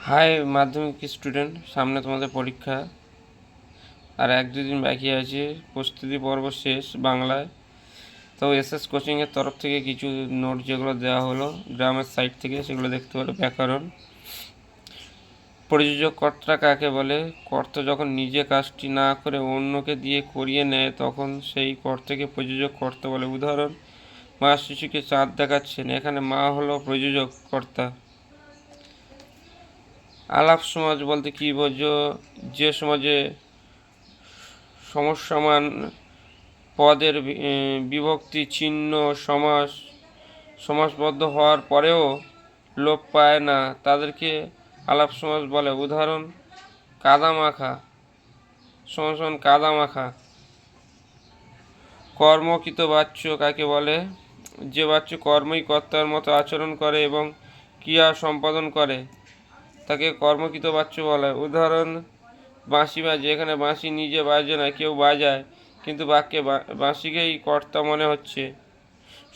High মাধ্যমিক student, সামনে তোমাদের পরীক্ষা আর 1-2 দিন বাকি আছে। প্রস্তুতি পর্ব শেষ বাংলায়। তো এসএস কোচিংয়ের তরফ থেকে কিছু নোট যেগুলো দেওয়া হলো গ্রামের সাইট থেকে, সেগুলো দেখতে পারো। ব্যাকরণ, প্রযোজক কর্তা কাকে বলে? কর্তা যখন নিজে কাজটি না করে অন্যকে দিয়ে করিয়ে নেয় তখন সেই কর্তাকে প্রযোজক কর্তা বলে। উদাহরণ, মা শিশুকে চাঁদ দেখাচ্ছেন, এখানে মা হলো প্রযোজক কর্তা। আলাপ সমাজ বলতে কি বোঝো? যে সমাজে সমসমান পদের বিভক্তি চিহ্ন সমাসবদ্ধ হওয়ার পরেও লোপ পায় না তাদেরকে আলাপ সমাজ বলে। উদাহরণ, কাদামাখা সমান কাদামাখা। কর্মকৃত বাচ্য কাকে বলে? যে বাচ্য কর্মই কর্তার মতো আচরণ করে এবং ক্রিয়া সম্পাদন করে তাকে কর্মকৃত বাচ্য বলে। উদাহরণ, বাঁশি বাজে, এখানে বাঁশি নিজে বাজে না, কেউ বাজায়, কিন্তু বাক্যে বাঁশিকেই কর্তা মনে হচ্ছে।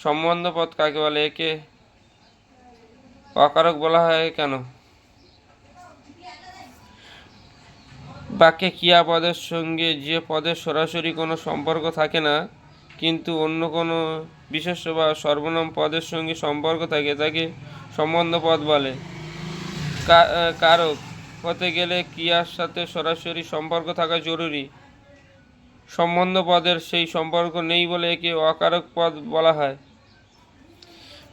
সম্বন্ধ পদ কাকে বলে? একে অকারক বলা হয় কেন? বাক্যে ক্রিয়াপদের সঙ্গে যে পদের সরাসরি কোনো সম্পর্ক থাকে না কিন্তু অন্য কোনো বিশেষ্য বা সর্বনাম পদের সঙ্গে সম্পর্ক থাকে তাকে সম্বন্ধ পদ বলে। কারক হতে গেলে ক্রিয়ার সাথে সরাসরি সম্পর্ক থাকা জরুরি। সম্বন্ধ পদের সেই সম্পর্ক নেই বলে একে অকারক পদ বলা হয়।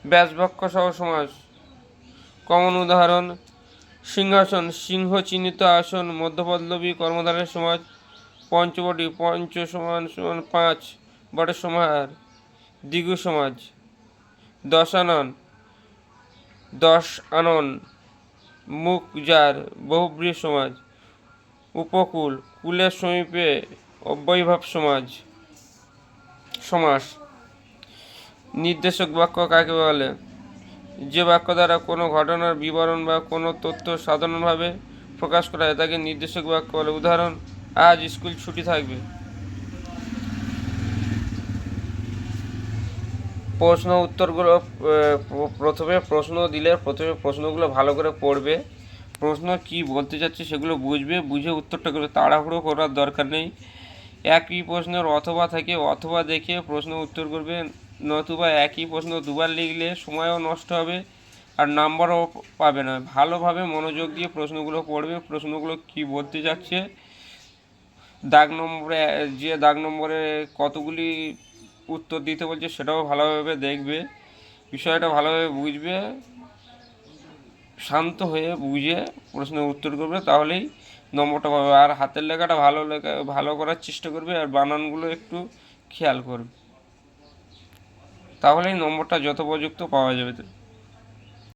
ব্যাসবাক্য সহ সমাস। কমন উদাহরণ, সিংহাসন সিংহ চিহ্নিত আসন, মধ্যপল্লবী কর্মধারের সমাজ, পঞ্চবটি পঞ্চ সমান সমান 5 বটের সমাহার, দ্বিগু সমাজ। দশানন 10 আনন, মুখ যার বহুব্রীহি সমাজ। উপকূল কুলের সমীপে অব্যয়ীভাব সমাস। নির্দেশক বাক্য কাকে বলে? যে বাক্য দ্বারা কোনো ঘটনার বিবরণ বা কোনো তথ্য সাধারণভাবে প্রকাশ করা হয় তাকে নির্দেশক বাক্য বলে। উদাহরণ, আজ স্কুল ছুটি থাকবে। প্রশ্ন উত্তরগুলো প্রথমে প্রশ্নগুলো ভালো করে পড়বে, প্রশ্ন কি বলতে চাচ্ছে সেগুলো বুঝবে, বুঝে উত্তরটা করবে। তাড়াহুড়ো করার দরকার নেই। একই প্রশ্নের অথবা থেকে অথবা দেখে প্রশ্ন উত্তর করবে, নতুবা একই প্রশ্ন দুবার লিখলে সময়ও নষ্ট হবে আর নাম্বারও পাবে না। ভালোভাবে মনোযোগ দিয়ে প্রশ্নগুলো পড়বে, প্রশ্নগুলো কি বলতে চাচ্ছে, দাগ নম্বরে কতগুলি উত্তর দিতে বলছে সেটাও ভালোভাবে দেখবে, বিষয়টা ভালোভাবে বুঝবে, শান্ত হয়ে বুঝে প্রশ্নের উত্তর করবে, তাহলেই নম্বরটা পাবে। আর হাতের লেখাটা ভালো করার চেষ্টা করবে আর বানানগুলো একটু খেয়াল করবে, তাহলেই নম্বরটা যথোপযুক্ত পাওয়া যাবে।